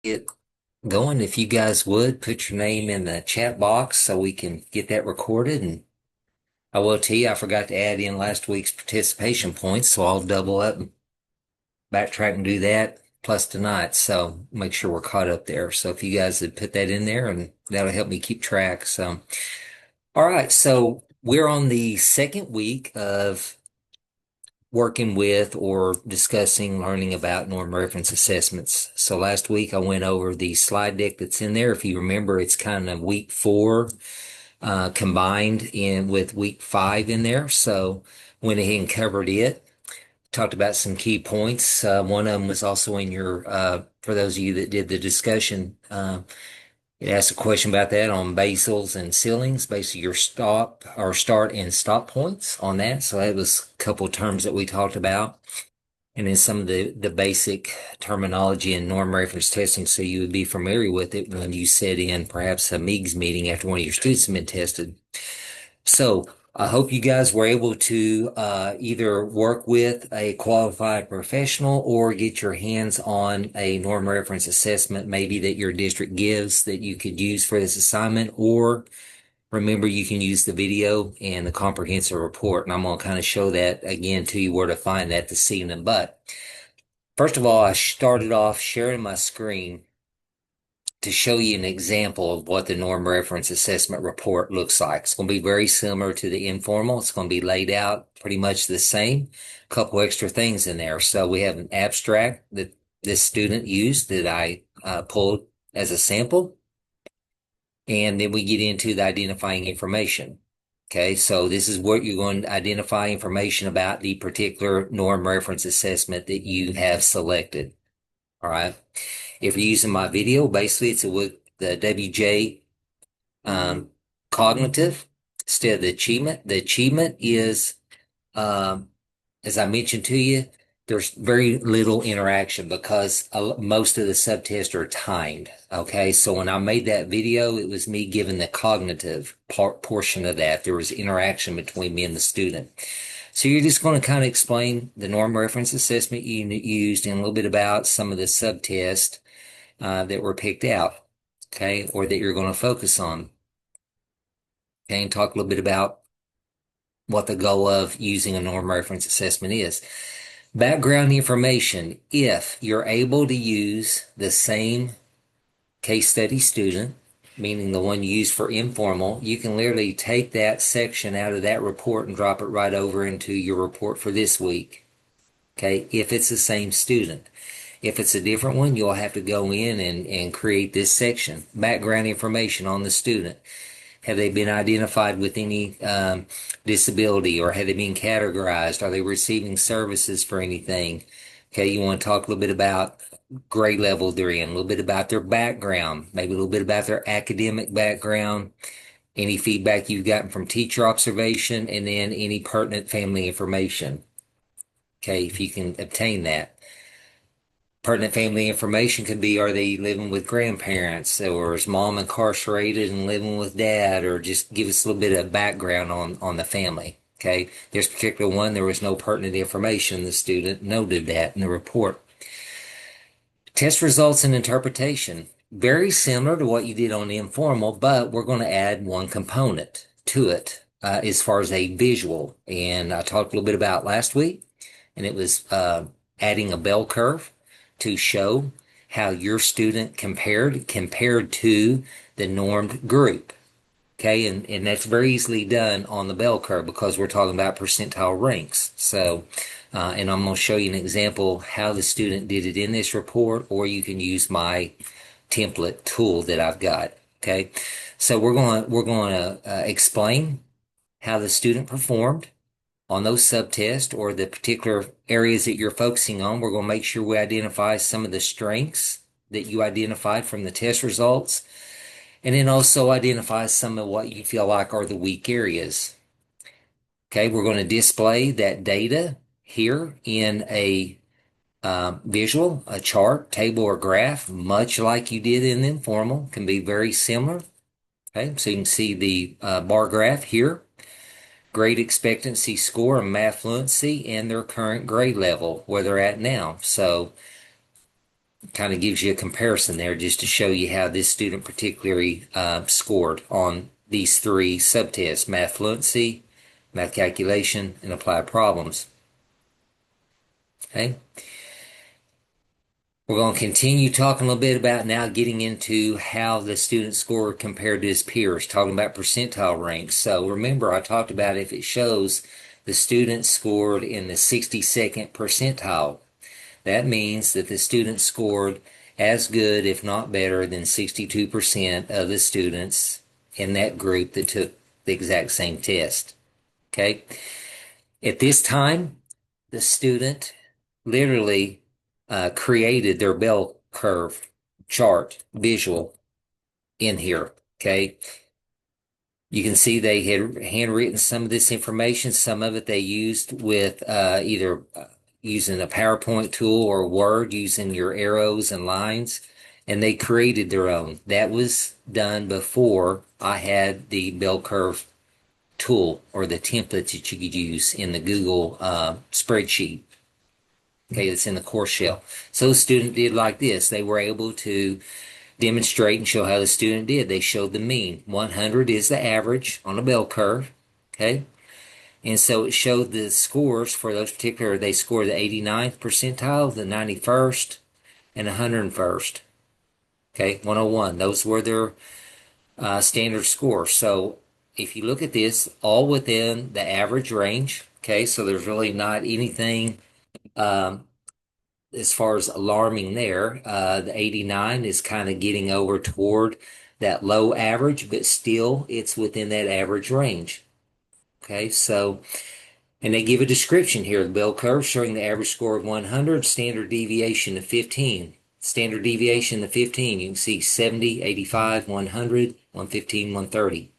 Get going. If you guys would put your name in the chat box so we can get that recorded. And I will tell you, I forgot to add in last week's participation points, so I'll double up and backtrack and do that plus tonight. So make sure we're caught up there. So if you guys would put that in there, and that'll help me keep track. So, all right. So we're on the second week of working with or discussing learning about norm reference assessments. So last week I went over the slide deck that's in there. If you remember, it's kind of week four combined in with week five in there. So went ahead and covered it. Talked about some key points. One of them was also in your, for those of you that did the discussion, it asked a question about that on basals and ceilings, basically your stop or start and stop points on that. So that was a couple of terms that we talked about. And then some of the basic terminology and norm reference testing so you would be familiar with it when you sit in perhaps a MEGS meeting after one of your students have been tested. So I hope you guys were able to either work with a qualified professional or get your hands on a norm reference assessment maybe that your district gives that you could use for this assignment. Or remember, you can use the video and the comprehensive report, and I'm going to kind of show that again to you where to find that this evening. But first of all, I started off sharing my screen to show you an example of what the norm reference assessment report looks like. It's going to be very similar to the informal. It's going to be laid out pretty much the same. A couple extra things in there. So we have an abstract that this student used that I pulled as a sample. And then we get into the identifying information. Okay, so this is what you're going to identify information about the particular norm reference assessment that you have selected. All right. If you're using my video, basically it's with the WJ cognitive instead of the achievement. The achievement is um, as I mentioned to you, there's very little interaction because most of the subtests are timed. Okay, so when I made that video, it was me giving the cognitive portion of that. There was interaction between me and the student. So you're just going to kind of explain the norm reference assessment you used and a little bit about some of the subtests that were picked out, okay, or that you're going to focus on. Okay, and talk a little bit about what the goal of using a norm reference assessment is. Background information. If you're able to use the same case study student, meaning the one you use for informal, you can literally take that section out of that report and drop it right over into your report for this week. Okay, if it's the same student. If it's a different one, you'll have to go in and create this section. Background information on the student. Have they been identified with any disability, or have they been categorized? Are they receiving services for anything? Okay, you want to talk a little bit about grade level they're in, a little bit about their background, maybe a little bit about their academic background, any feedback you've gotten from teacher observation, and then any pertinent family information. Okay, if you can obtain that. Pertinent family information could be, are they living with grandparents, or is mom incarcerated and living with dad, or just give us a little bit of background on the family. Okay. This particular one, there was no pertinent information. The student noted that in the report. Test results and interpretation. Very similar to what you did on the informal, but we're going to add one component to it as far as a visual. And I talked a little bit about last week, and it was adding a bell curve to show how your student compared to the normed group. Okay, and that's very easily done on the bell curve because we're talking about percentile ranks. So, and I'm going to show you an example how the student did it in this report, or you can use my template tool that I've got. Okay, so we're going to explain how the student performed on those subtests or the particular areas that you're focusing on. We're going to make sure we identify some of the strengths that you identified from the test results, and then also identify some of what you feel like are the weak areas. Okay, we're going to display that data here in a visual, a chart, table, or graph, much like you did in the informal. Can be very similar. Okay, so you can see the bar graph here, grade expectancy score and math fluency, and their current grade level, where they're at now. So kind of gives you a comparison there just to show you how this student particularly scored on these three subtests: math fluency, math calculation, and applied problems. Okay. We're going to continue talking a little bit about now getting into how the student scored compared to his peers, talking about percentile ranks. So remember, I talked about if it shows the student scored in the 62nd percentile, that means that the student scored as good, if not better, than 62% of the students in that group that took the exact same test. Okay. At this time, the student literally created their bell curve chart visual in here. Okay. You can see they had handwritten some of this information. Some of it they used with either using a PowerPoint tool or Word using your arrows and lines, and they created their own. That was done before I had the bell curve tool or the template that you could use in the Google spreadsheet. Okay, it's in the course shell. So the student did like this. They were able to demonstrate and show how the student did. They showed the mean. 100 is the average on a bell curve. Okay. And so it showed the scores for those particular, they scored the 89th percentile, the 91st, and 101st. Okay. 101. Those were their standard scores. So if you look at this, all within the average range. Okay. So there's really not anything um, as far as alarming there. The 89 is kind of getting over toward that low average, but still it's within that average range. Okay, so, and they give a description here, the bell curve showing the average score of 100, standard deviation of 15. Standard deviation of 15, you can see 70, 85, 100, 115, 130.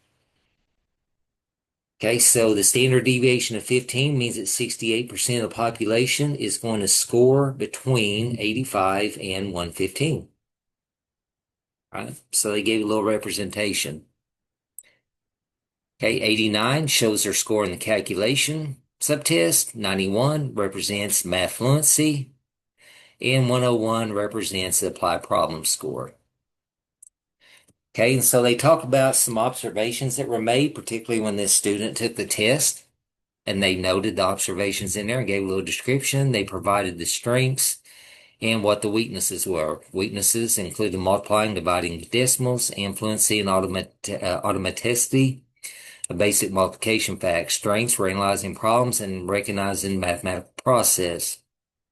Okay, so the standard deviation of 15 means that 68% of the population is going to score between 85 and 115. Right? So they gave a little representation. Okay, 89 shows their score in the calculation subtest. 91 represents math fluency. And 101 represents the applied problem score. Okay, and so they talk about some observations that were made, particularly when this student took the test. And they noted the observations in there and gave a little description. They provided the strengths and what the weaknesses were. Weaknesses included multiplying, dividing the decimals, and fluency and automaticity, a basic multiplication fact. Strengths were analyzing problems and recognizing mathematical process.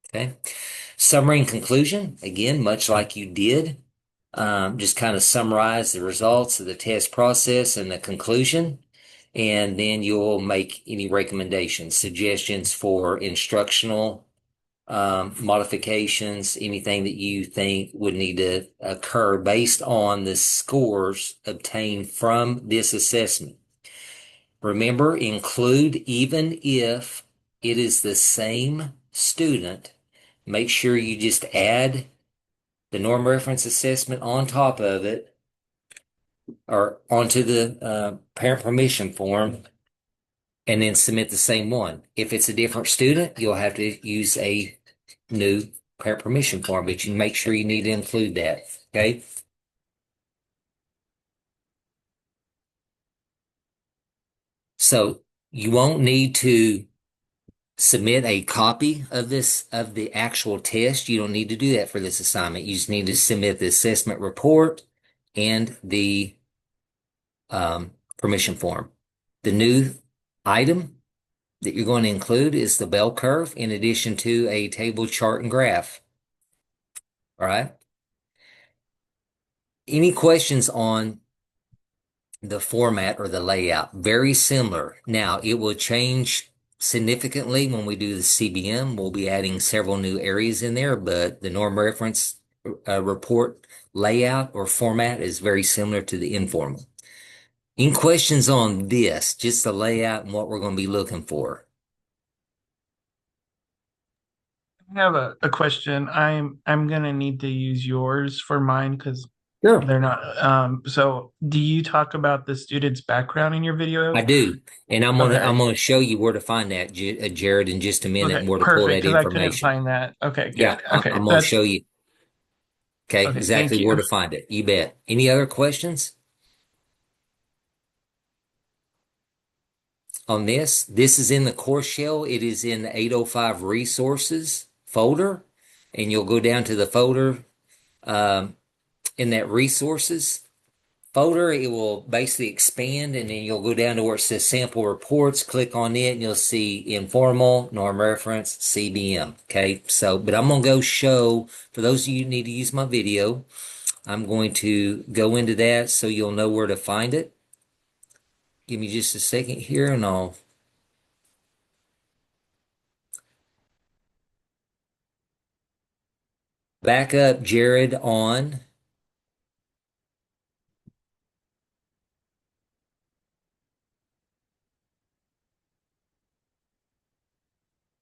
Okay. Summary and conclusion, again, much like you did, just kind of summarize the results of the test process and the conclusion, and then you'll make any recommendations, suggestions for instructional modifications, anything that you think would need to occur based on the scores obtained from this assessment. Remember, include even if it is the same student. Make sure you just add the norm reference assessment on top of it or onto the parent permission form and then submit the same one. If it's a different student, you'll have to use a new parent permission form, but you make sure you need to include that. Okay. So you won't need to submit a copy of this, of the actual test. You don't need to do that for this assignment. You just need to submit the assessment report and the permission form. The new item that you're going to include is the bell curve in addition to a table, chart, and graph. All right. Any questions on the format or the layout? Very similar. Now, it will change significantly when we do the CBM. We'll be adding several new areas in there, but the norm reference report layout or format is very similar to the informal. Any questions on this, just the layout and what we're going to be looking for? I have a question. I'm gonna need to use yours for mine because Sure. they're not. So do you talk about the student's background in your I video? do. And I'm Okay. gonna show you where to find that, Jared, in just a minute, Okay. and where to pull Perfect. that Because I couldn't information. find that. Okay. Yeah, Good. Okay. I'm gonna That's show you. Okay, Okay, thank exactly you. where to find it. You bet. Any other questions on this? This is in the course shell. It is in the 805 resources folder, and you'll go down to the folder um, in that resources folder. It will basically expand, and then you'll go down to where it says sample reports. Click on it, and you'll see informal, norm reference, CBM. Okay, so, but I'm going to go show, for those of you who need to use my video, I'm going to go into that so you'll know where to find it. Give me just a second here, and I'll back up Jared on.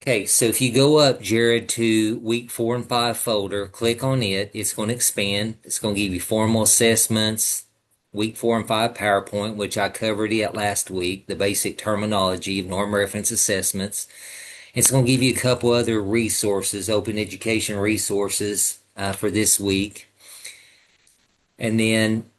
Okay, so if you go up, Jared, to week 4 and 5 folder, click on it. It's going to expand. It's going to give you formal assessments, week 4 and 5 PowerPoint, which I covered it last week, the basic terminology of norm reference assessments. It's going to give you a couple other resources, open education resources for this week. And then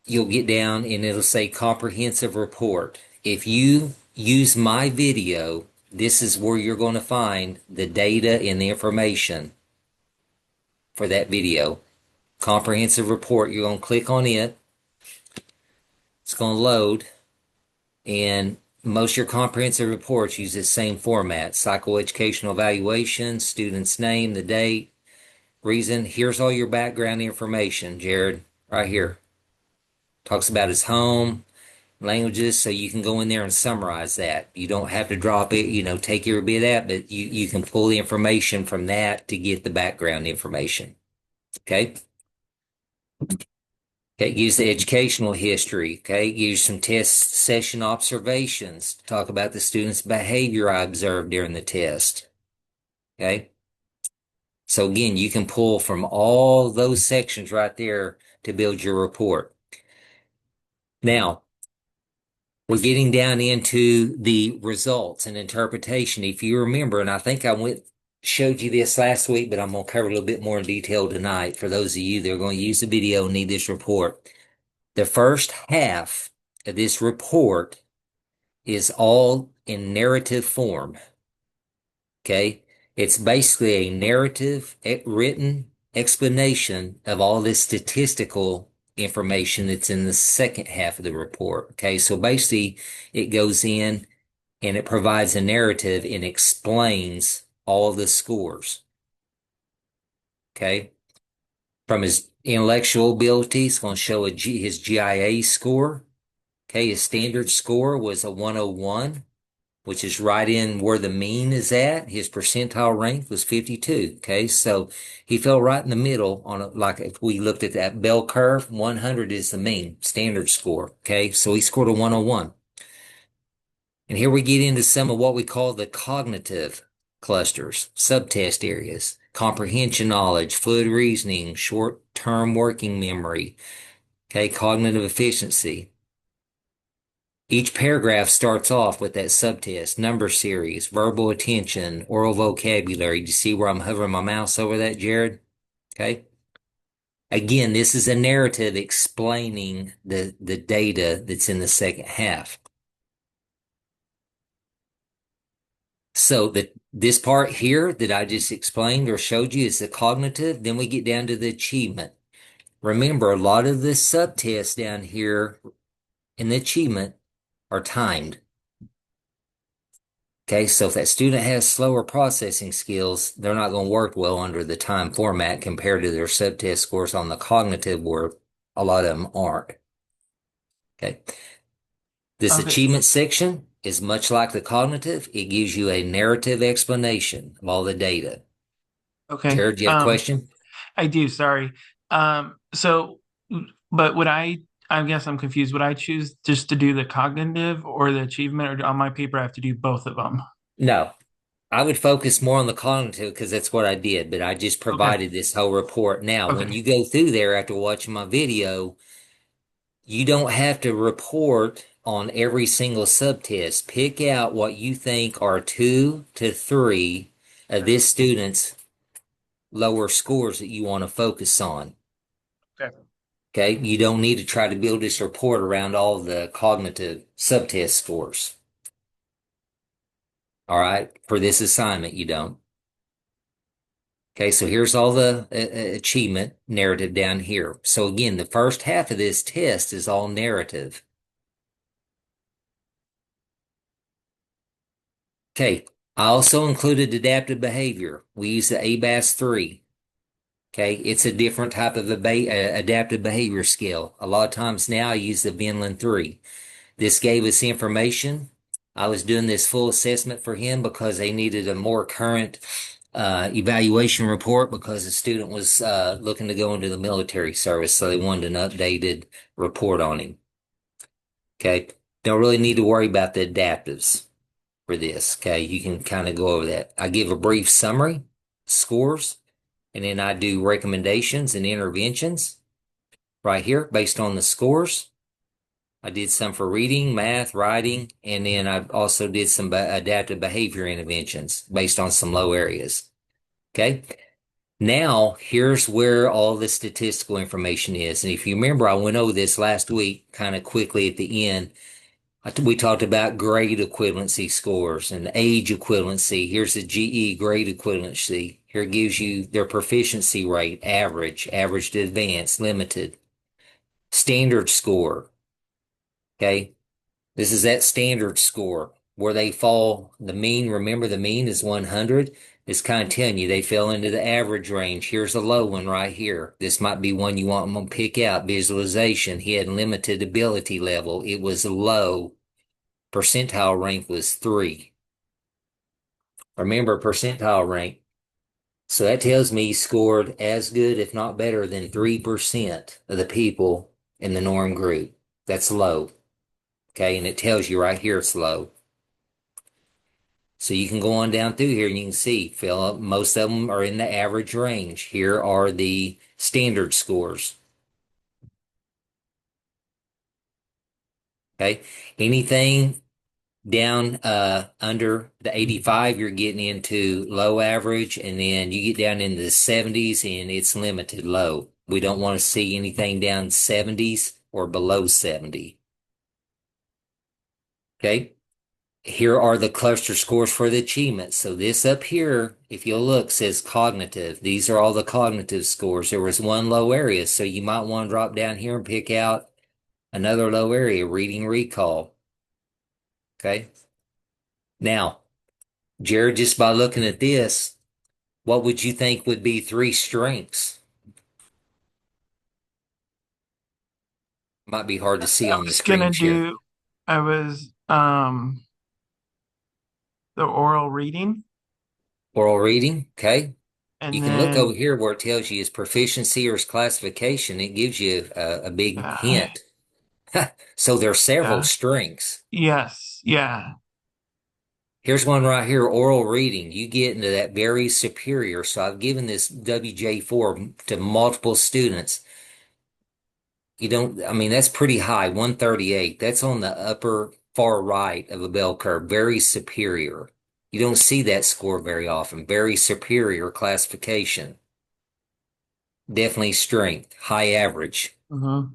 you'll get down and it'll say comprehensive report. If you use my video, this is where you're going to find the data and the information for that video. Comprehensive report, you're going to click on it. It's going to load, and most of your comprehensive reports use the same format: psychoeducational evaluation, student's name, the date, reason. Here's all your background information, Jared, right here. Talks about his home, languages, so you can go in there and summarize that. You don't have to drop it, take every bit of that, but you can pull the information from that to get the background information. Okay. Okay, use the educational history. Okay, use some test session observations to talk about the student's behavior I observed during the test. Okay, so again, you can pull from all those sections right there to build your report. Now, we're getting down into the results and interpretation. If you remember, and I think showed you this last week, but I'm going to cover a little bit more in detail tonight for those of you that are going to use the video and need this report. The first half of this report is all in narrative form. Okay. It's basically a narrative written explanation of all this statistical information that's in the second half of the report. Okay. So basically it goes in and it provides a narrative and explains all the scores. Okay. From his intellectual ability, it's going to show his GIA score. Okay. His standard score was a 101, which is right in where the mean is at. His percentile rank was 52. Okay, so he fell right in the middle like if we looked at that bell curve, 100 is the mean standard score. Okay, so he scored a 101. And here we get into some of what we call the cognitive clusters, subtest areas, comprehension knowledge, fluid reasoning, short-term working memory, okay, cognitive efficiency. Each paragraph starts off with that subtest, number series, verbal attention, oral vocabulary. Do you see where I'm hovering my mouse over that, Jared? Okay. Again, this is a narrative explaining the data that's in the second half. So this part here that I just explained or showed you is the cognitive. Then we get down to the achievement. Remember, a lot of the subtests down here in the achievement are timed. Okay, so if that student has slower processing skills, they're not going to work well under the time format compared to their subtest scores on the cognitive, where a lot of them aren't. Okay, this Okay, achievement section is much like the cognitive. It gives you a narrative explanation of all the data. okay. Jared, do you have a question? I do, sorry. So, but I guess I'm confused. Would I choose just to do the cognitive or the achievement, or on my paper I have to do both of them? No, I would focus more on the cognitive because that's what I did, but I just Okay, provided this whole report. Now, when okay, you go through there after watching my video, you don't have to report on every single subtest. Pick out what you think are 2 to 3 of okay, this student's lower scores that you want to focus on. Okay, you don't need to try to build this report around all the cognitive subtest scores. All right, for this assignment, you don't. Okay, so here's all the achievement narrative down here. So again, the first half of this test is all narrative. Okay, I also included adaptive behavior. We use the ABAS 3. Okay, it's a different type of adaptive behavior scale. A lot of times now I use the Vinland 3. This gave us information. I was doing this full assessment for him because they needed a more current evaluation report because the student was looking to go into the military service, so they wanted an updated report on him. Okay, don't really need to worry about the adaptives for this. Okay, you can kind of go over that. I give a brief summary, scores, and then I do recommendations and interventions right here based on the scores. I did some for reading, math, writing, and then I also did some adaptive behavior interventions based on some low areas. Okay. Now, here's where all the statistical information is. And if you remember, I went over this last week kind of quickly at the end. We talked about grade equivalency scores and age equivalency. Here's the GE grade equivalency. Here it gives you their proficiency rate, average, average to advanced, limited, standard score. Okay. This is that standard score where they fall. The mean, remember the mean is 100. It's kind of telling you they fell into the average range. Here's a low one right here. This might be one you want them to pick out. Visualization. He had limited ability level. It was low. Percentile rank was 3. Remember percentile rank. So that tells me he scored as good, if not better, than 3% of the people in the norm group. That's low. Okay, and it tells you right here it's low. So you can go on down through here and you can see, Philip, most of them are in the average range. Here are the standard scores. Okay. Anything down under the 85, you're getting into low average, and then you get down into the 70s and it's limited low. We don't want to see anything down 70s or below 70. Okay. Here are the cluster scores for the achievement. So this up here, if you'll look, says cognitive. These are all the cognitive scores. There was one low area, so you might want to drop down here and pick out another low area, reading recall. Okay. Now, Jared, just by looking at this, what would you think would be 3 strengths? Might be hard to see I on the was screen gonna share. do. I was the oral reading, Oral reading, okay. You and can look over then here where it tells you his proficiency or his classification. It gives you a big uh, hint. So there are several yeah, strengths. yes, yeah. Here's one right here, oral reading. You get into that very superior. So I've given this WJ4 to multiple students. You don't, I mean, that's pretty high, 138. That's on the upper far right of a bell curve, very superior. You don't see that score very often. Very superior classification. Definitely strength, high average. Mm-hmm.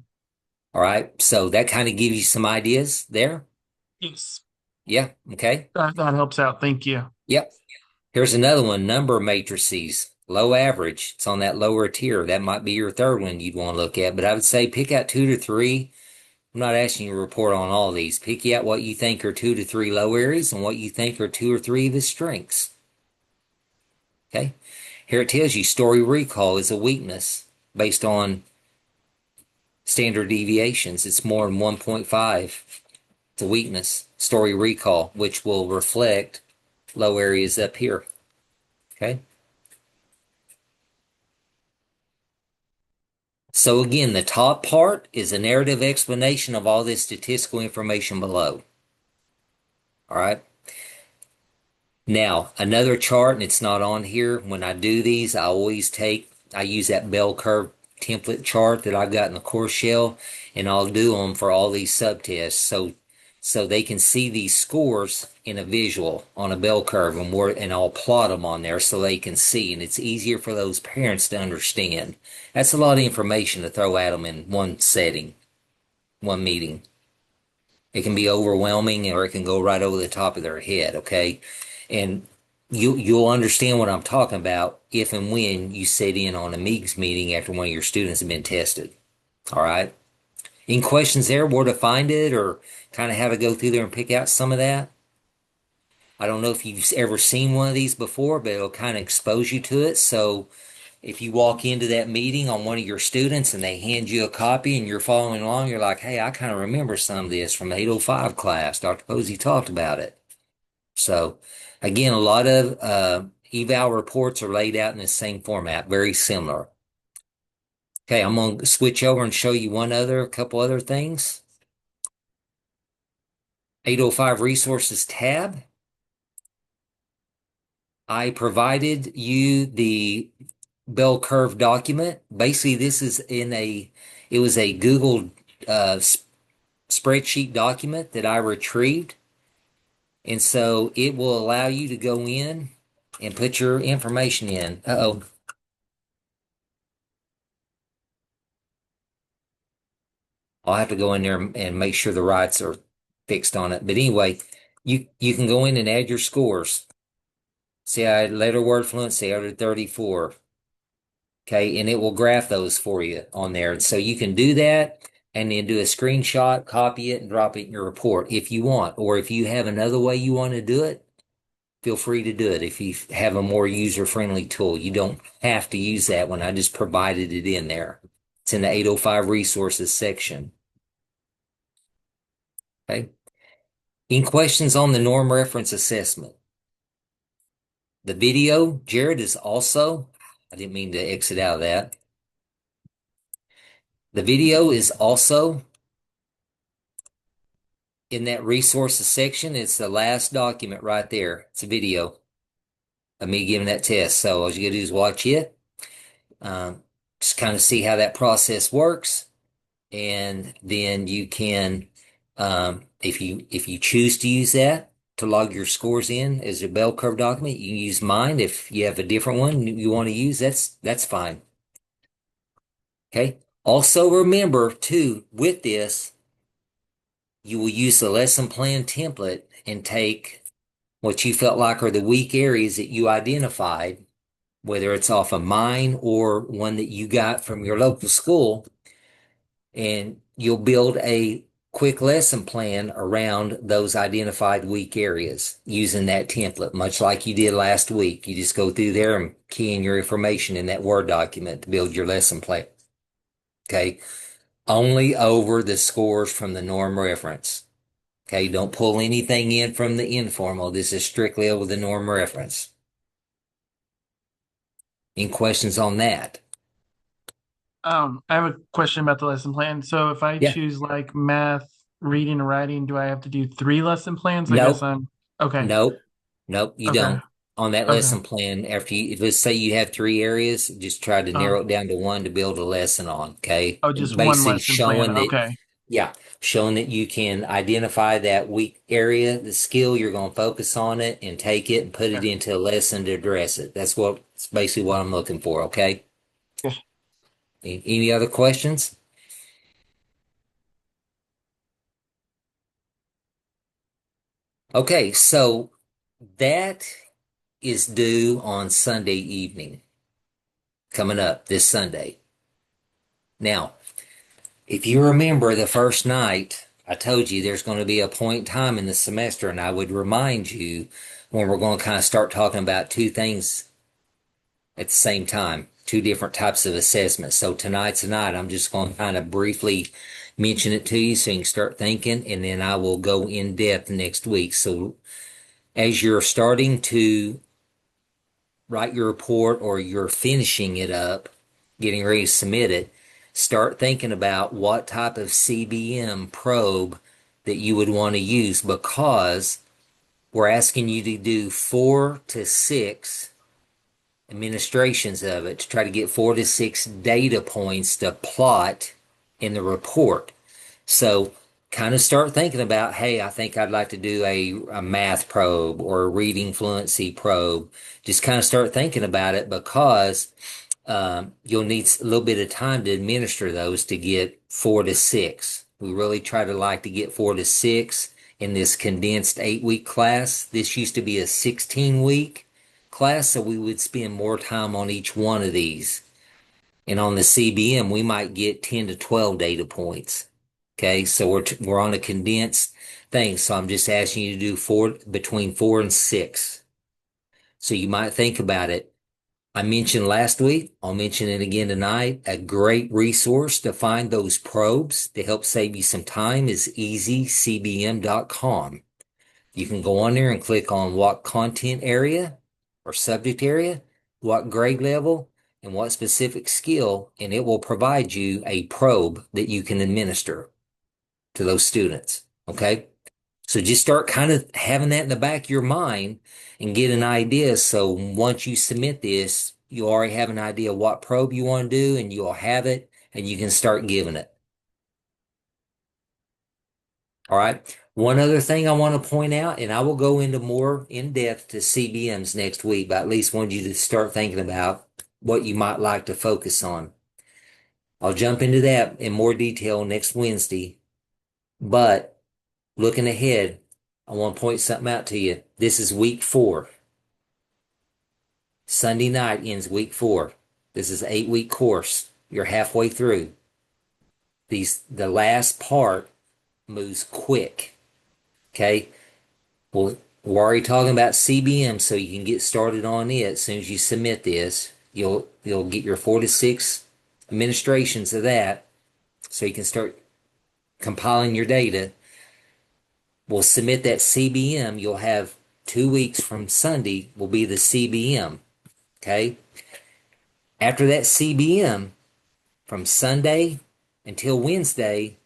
All right. So that kind of gives you some ideas there. Yes, Yeah. Okay. that helps out. Thank you. Yep. Here's another one, number matrices, low average. It's on that lower tier. That might be your third one you'd want to look at, but I would say pick out 2 to 3. I'm not asking you to report on all of these. Pick out what you think are 2 to 3 low areas and what you think are 2 or 3 of his strengths. Okay. Here it tells you story recall is a weakness based on standard deviations. It's more than 1.5. It's a weakness, story recall, which will reflect low areas up here. Okay. So again, the top part is a narrative explanation of all this statistical information below. All right. Now, another chart, and it's not on here. When I do these, I use that bell curve template chart that I've got in the course shell, and I'll do them for all these subtests. So so they can see these scores in a visual on a bell curve, and I'll plot them on there so they can see, and it's easier for those parents to understand. That's a lot of information to throw at them in one setting, one meeting. It can be overwhelming or it can go right over the top of their head, okay? And you'll understand what I'm talking about if and when you sit in on a MEGS meeting after one of your students have been tested. All right. Any questions there, where to find it, or kind of how to go through there and pick out some of that? I don't know if you've ever seen one of these before, but it'll kind of expose you to it. So if you walk into that meeting on one of your students and they hand you a copy and you're following along, you're like, hey, I kind of remember some of this from 805 class. Dr. Posey talked about it. So again, a lot of eval reports are laid out in the same format, very similar. Okay, I'm going to switch over and show you a couple other things. 805 resources tab. I provided you the bell curve document. Basically, it was a Google uh, spreadsheet document that I retrieved. And so it will allow you to go in and put your information in. Uh-oh. I'll have to go in there and make sure the rights are fixed on it. But anyway, you can go in and add your scores. See, I had letter word fluency out of 34. Okay, and it will graph those for you on there. And so you can do that and then do a screenshot, copy it, and drop it in your report if you want. Or if you have another way you want to do it, feel free to do it if you have a more user-friendly tool. You don't have to use that one. I just provided it in there. It's in the 805 resources section. Okay. Any questions on the norm reference assessment? The video, Jared, is also, I didn't mean to exit out of that. The video is also in that resources section. It's the last document right there. It's a video of me giving that test. So all you gotta do is watch it, um, just kind of see how that process works, and then you can, if you choose to use that to log your scores in as a bell curve document, you can use mine. If you have a different one you want to use, that's fine. Okay. Also remember too, with this, you will use the lesson plan template and take what you felt like are the weak areas that you identified, whether it's off of mine or one that you got from your local school, and you'll build a quick lesson plan around those identified weak areas using that template, much like you did last week. You just go through there and key in your information in that Word document to build your lesson plan. Okay. Only over the scores from the norm reference. Okay. Don't pull anything in from the informal. This is strictly over the norm reference. Any questions on that? I have a question about the lesson plan. So if I Yeah. choose like math, reading, and writing, do I have to do three lesson plans? I guess Nope. I'm okay. Nope. Nope. You Okay. don't. On that Okay. lesson plan, after you, if let's say you have three areas, just try to Uh, narrow it down to one to build a lesson on. Okay. oh, just one Basically lesson plan. showing that, Okay. yeah, showing that you can identify that weak area, the skill, you're going to focus on it and take it and put it Okay. into a lesson to address it. That's basically what I'm looking for. Okay. Yeah. Any other questions? Okay. So that is due on Sunday evening, coming up this Sunday. Now, if you remember the first night, I told you there's going to be a point in time in the semester, and I would remind you when we're going to kind of start talking about two things at the same time, two different types of assessments. So tonight's the night. I'm just going to kind of briefly mention it to you so you can start thinking, and then I will go in depth next week. So as you're starting to write your report or you're finishing it up, getting ready to submit it, start thinking about what type of CBM probe that you would want to use, because we're asking you to do 4 to 6 administrations of it to try to get 4 to 6 data points to plot in the report. So kind of start thinking about, hey, I think I'd like to do a math probe or a reading fluency probe. Just kind of start thinking about it because you'll need a little bit of time to administer those to get 4 to 6. We really try to like to get 4 to 6 in this condensed 8 week class. This used to be a 16 week class, so we would spend more time on each one of these. And on the CBM, we might get 10 to 12 data points. Okay, so we're on a condensed thing. So I'm just asking you to do between 4 and 6. So you might think about it. I mentioned last week, I'll mention it again tonight. A great resource to find those probes to help save you some time is easycbm.com. You can go on there and click on what content area or subject area, what grade level, and what specific skill, and it will provide you a probe that you can administer to those students. Okay? So just start kind of having that in the back of your mind and get an idea. So once you submit this, you already have an idea what probe you want to do and you'll have it and you can start giving it. All right. One other thing I want to point out, and I will go into more in depth to CBMs next week, but at least want you to start thinking about what you might like to focus on. I'll jump into that in more detail next Wednesday, but looking ahead, I want to point something out to you. This is week 4. Sunday night ends week 4. This is an 8 week course. You're halfway through. The last part moves quick. Okay. Well, we're already talking about CBM, so you can get started on it as soon as you submit this. You'll get your 4 to 6 administrations of that, so you can start compiling your data. We'll submit that CBM. You'll have 2 weeks from Sunday will be the CBM. Okay. After that CBM, from Sunday until Wednesday,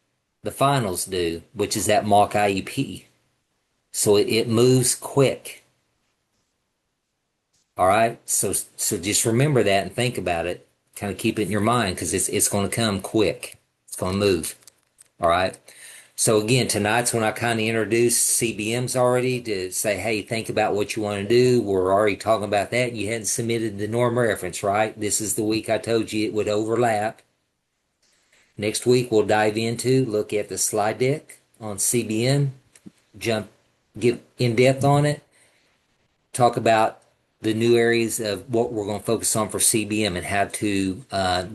the finals due, which is that mock IEP. So it moves quick. All right. So just remember that and think about it. Kind of keep it in your mind because it's going to come quick. It's going to move. All right. So again, tonight's when I kind of introduced CBMs already to say, hey, think about what you want to do. We're already talking about that. You hadn't submitted the norm reference, right? This is the week I told you it would overlap. Next week, we'll dive into, look at the slide deck on CBM, get in depth on it, talk about the new areas of what we're going to focus on for CBM and how to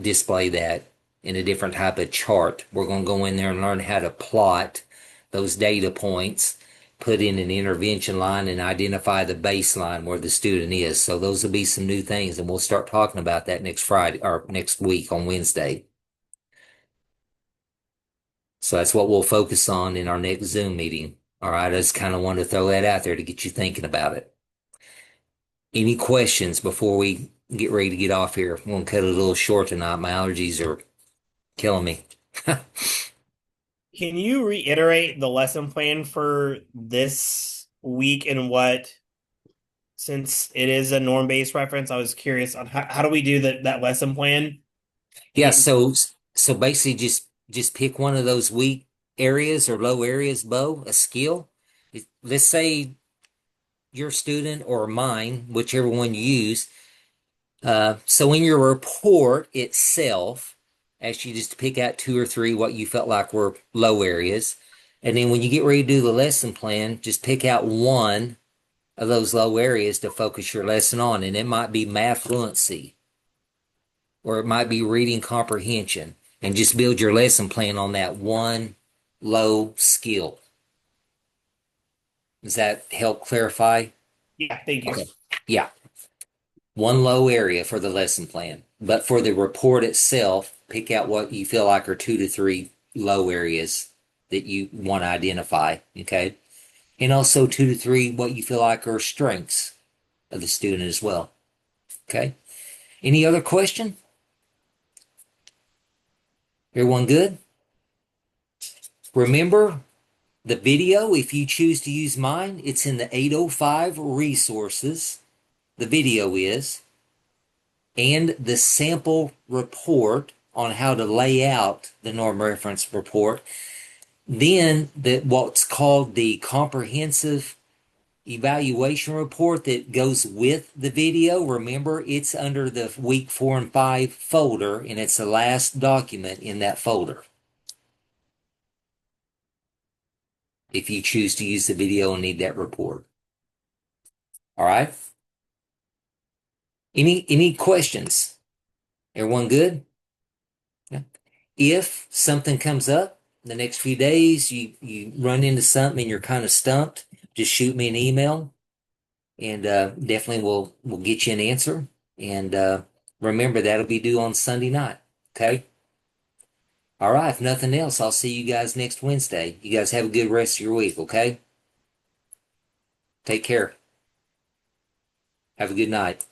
display that in a different type of chart. We're going to go in there and learn how to plot those data points, put in an intervention line, and identify the baseline where the student is. So those will be some new things, and we'll start talking about that next Friday or next week on Wednesday. So that's what we'll focus on in our next Zoom meeting. All right, I just kind of wanted to throw that out there to get you thinking about it. Any questions before we get ready to get off here? I'm going to cut it a little short tonight. My allergies are killing me. Can you reiterate the lesson plan for this week and what, since it is a norm-based reference, I was curious on how do we do that lesson plan? Yeah, And so basically just pick one of those weak areas or low areas, Bo, a skill. Let's say your student or mine, whichever one you use. So in your report itself, ask you just to pick out 2 or 3 what you felt like were low areas. And then when you get ready to do the lesson plan, just pick out one of those low areas to focus your lesson on. And it might be math fluency or it might be reading comprehension. And just build your lesson plan on that one low skill. Does that help clarify? yeah, thank you. Okay. Yeah. One low area for the lesson plan. But for the report itself, pick out what you feel like are 2 to 3 low areas that you want to identify. Okay. And also 2 to 3 what you feel like are strengths of the student as well. Okay. Any other question? Everyone good? Remember the video, if you choose to use mine, it's in the 805 resources. The video is, and the sample report on how to lay out the norm reference report. Then what's called the comprehensive evaluation report that goes with the video. Remember, it's under the week 4 and 5 folder, and it's the last document in that folder. If you choose to use the video and need that report. All right. Any questions? Everyone good? Yeah. If something comes up the next few days, you run into something and you're kind of stumped, just shoot me an email, and definitely we'll get you an answer. And remember, that'll be due on Sunday night. Okay. All right. If nothing else, I'll see you guys next Wednesday. You guys have a good rest of your week. Okay. Take care. Have a good night.